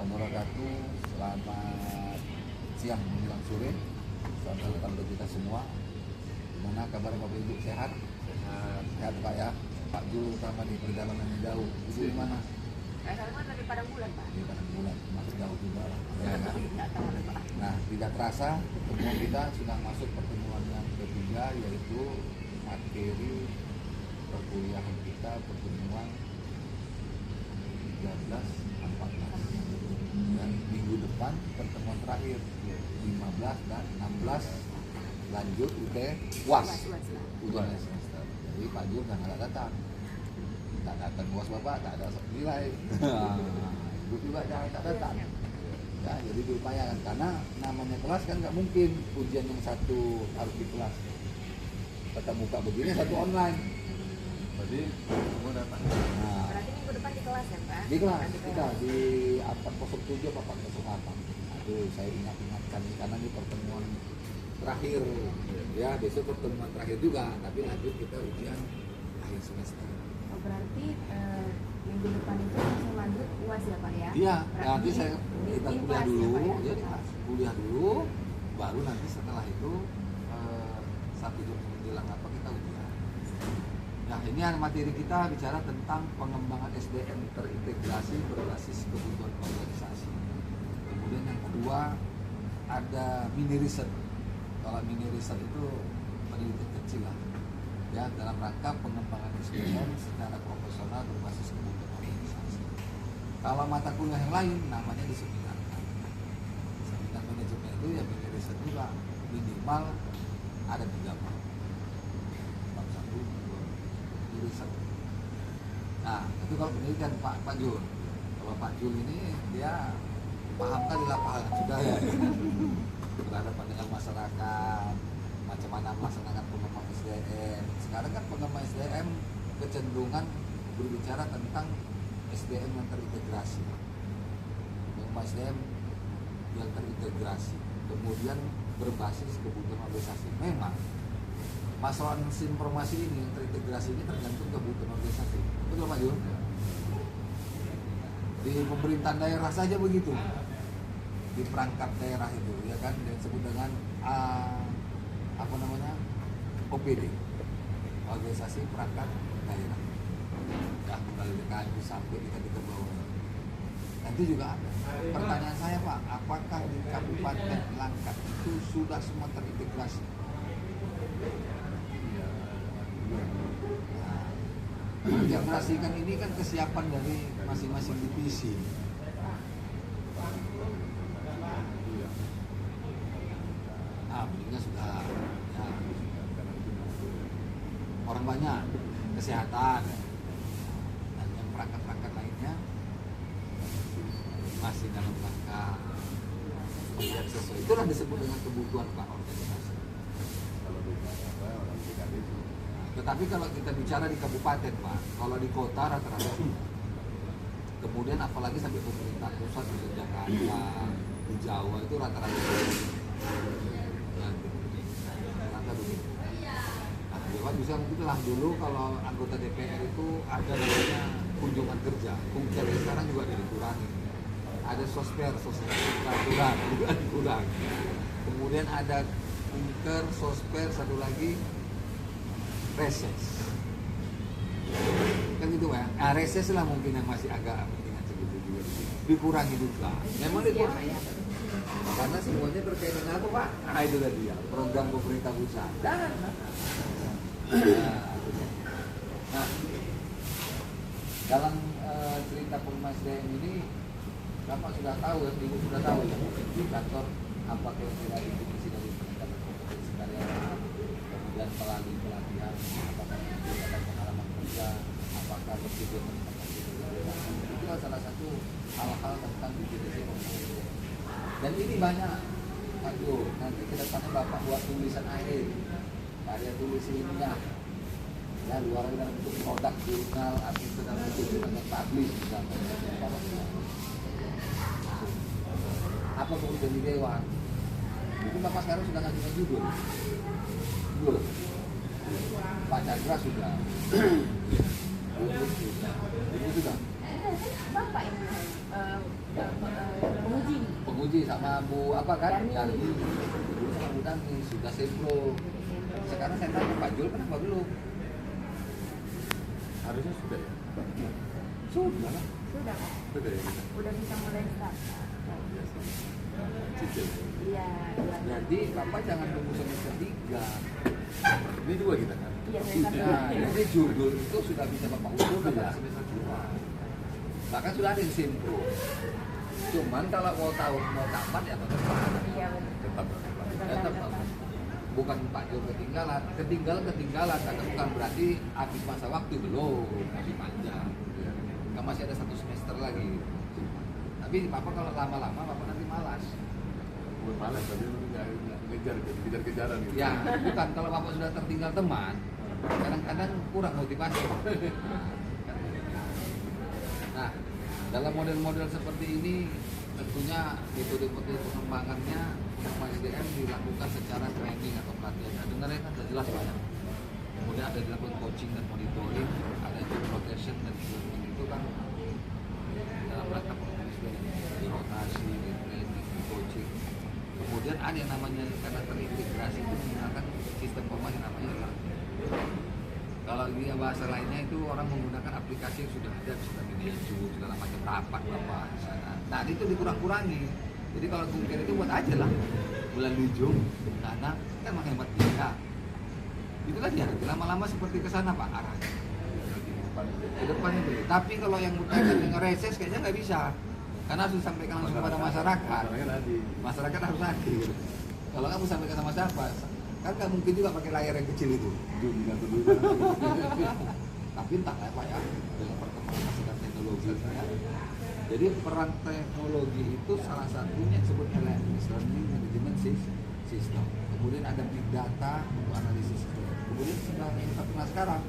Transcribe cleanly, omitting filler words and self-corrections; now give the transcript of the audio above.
wabarakatuh. Selamat siang menjelang sore. Selamat datang bagi kita semua. Gimana kabar Bapak Ibu, sehat? Sehat Pak ya. Pak Jul utama di perjalanan yang jauh. Ibu di mana? Saya lagi Padang Bulan, Pak. Di Padang Bulan, masuk jauh juga lah. Ya, kan? Tidak tahu, Pak. Nah, tidak terasa pertemuan kita sudah masuk pertemuan yang ketiga, yaitu materi perkuliahan kita pertemuan 13-14. Dan minggu depan pertemuan terakhir 15 dan 16 lanjut UT UAS ujian semester. Jadi Pak Jul nggak datang, tak datang UAS Bapak, tak ada nilai. Ibu juga jangan tak datang. Ya, jadi diupayakan karena namanya kelas kan nggak mungkin ujian yang satu harus di kelas tetap muka begini, satu online. Jadi semua datang. Nah, berarti minggu depan di kelas ya, Pak? di kelas kita di 407 apa 408. Aduh, saya ingatkan karena ini pertemuan terakhir. Ya, besok pertemuan terakhir juga, tapi lanjut kita ujian akhir semester. Oh, berarti minggu depan itu langsung lanjut UAS ya, Pak ya? Iya, berarti nanti kita kuliah dulu, ya, kuliah dulu, baru nanti setelah itu 1 jam menjelang apa kita ujian. Nah, ini materi kita bicara tentang pengembangan SDM terintegrasi berbasis kebutuhan organisasi. Kemudian yang kedua ada mini riset. Kalau mini riset itu penelitian kecil lah, ya, dalam rangka pengembangan SDM secara profesional berbasis kebutuhan organisasi. Kalau mata kuliah yang lain namanya diseminarkan. Seminar manajemen itu ya mini riset juga, minimal ada 3 bab. Bab 1, 2, riset. Nah, itu kalau penelitian Pak Jul. Kalau Pak Jul ini dia paham kan di lapangan sudah ya. Berhadapan dengan masyarakat, macam mana melaksanakan pengembangan SDM. Sekarang kan pengembangan SDM kecenderungan berbicara tentang SDM yang terintegrasi. Pengembangan SDM yang terintegrasi, kemudian berbasis kebutuhan organisasi. Memang masalah informasi ini yang terintegrasi ini tergantung kebutuhan organisasi. Betul Pak Jul? Di pemerintahan daerah saja begitu, di perangkat daerah itu, ya kan, yang disebut dengan OPD, organisasi perangkat daerah. Ya, mulai dari sampai kita bawah. Nanti juga ada. Pertanyaan saya Pak, apakah di Kabupaten Langkat itu sudah semua terintegrasi? Integrasikan ini kan kesiapan dari masing-masing divisi. Mendingnya sudah ya, orang banyak, kesehatan dan yang perangkat-perangkat lainnya masih dalam rangka melihat sesuai. Itulah disebut dengan kebutuhan Pak organisasi. Tetapi kalau kita bicara di kabupaten Pak, kalau di kota rata-rata kemudian apalagi sampai pemerintah pusat di Jakarta, di Jawa itu rata-rata begitu. Nah, Jawa bisa itulah dulu kalau anggota DPR itu ada namanya kunjungan kerja, kunjungan sekarang juga dikurangi. Ada sosper peraturan juga dikurangi. Kemudian ada kunker, sosper, satu lagi reses. Kan gitu ya. Reses lah mungkin yang masih agak pentingan segitu juga. Dikurangi juga. Memang dikurangi. Karena semuanya berkaitan dengan apa Pak? Nah itu tadi ya, program pemerintah pusat. Nah, dalam cerita pengembangan SDM ini, Bapak sudah tahu ya, Ibu sudah tahu ya, indikator apa kira-kira definisi dari peningkatan kompetensi karyawan, kemudian melalui pelatihan, apakah meningkatkan pengalaman kerja, apakah bertujuan meningkatkan karyawan. Itu salah satu hal-hal tentang definisi pengembangan. Dan ini banyak, aduh, nanti ke depannya Bapak buat tulisan akhir, karya tulis ilmiah, ya luar dalam bentuk produk jurnal, artikel dalam bentuk jurnal publish misalnya. Apa kemudian di dewan? Itu Bapak sekarang sudah ngasih judul. Pak Chandra sudah. Itu sudah. Bapak ini sama Bu apa kan? Dani. Dani. Dulu sama Bu Dani sudah sempro. Sekarang saya tanya Pak Jul kenapa belum? Harusnya sudah ya. Sudah lah. Sudah Pak. Sudah ya. Udah bisa mulai start. Biasa. Cicil. Iya, iya. Jadi Bapak jangan tunggu semester 3. Ini dua kita kan. Iya, semester Nah, dua. jadi judul itu sudah bisa Bapak usul pada semester 2. Bahkan sudah ada yang sempro. Cuman kalau mau tahu mau tamat ya tetap Iya, betul. Tetap. bukan Pak Jo ketinggalan karena bukan berarti habis masa waktu belum, masih panjang. Kan masih ada 1 semester lagi. Tapi Bapak kalau lama-lama Bapak nanti malas. Bukan malas, tapi nggak kejar-kejaran gitu. Ya, bukan kalau Bapak sudah tertinggal teman, kadang-kadang kurang motivasi. Nah, dalam model-model seperti ini tentunya metode-metode pengembangannya SDM dilakukan secara training atau pelatihan. Nah, dengarnya kan sudah jelas banyak. Kemudian ada dilakukan coaching dan monitoring, ada job rotation dan development itu kan dalam rangka pengembangan di rotasi, di training, di coaching. Kemudian ada yang namanya karena terintegrasi itu menggunakan sistem formasi namanya ERP. Kalau dia bahasa lainnya itu orang menggunakan aplikasi yang sudah ada, sudah manajemen segala macam rapat apa di sana. Nah itu dikurang-kurangi. Jadi kalau mungkin itu buat aja lah bulan ujung, karena kan menghemat biaya. Itu kan ya lama-lama seperti ke sana Pak arahnya. Ke depan itu. Tapi kalau yang berkaitan dengan reses kayaknya nggak bisa, karena harus disampaikan langsung pada masyarakat. Masyarakat harus hadir. Kalau kamu sampaikan sama siapa? Kan nggak mungkin juga pakai layar yang kecil itu. Tapi entah ya Pak ya, dengan perkembangan masukan teknologi ya. Jadi peran teknologi itu salah satunya disebut LMS, Learning Management System. Kemudian ada big data untuk analisis. Kemudian sebenarnya yang terkenal sekarang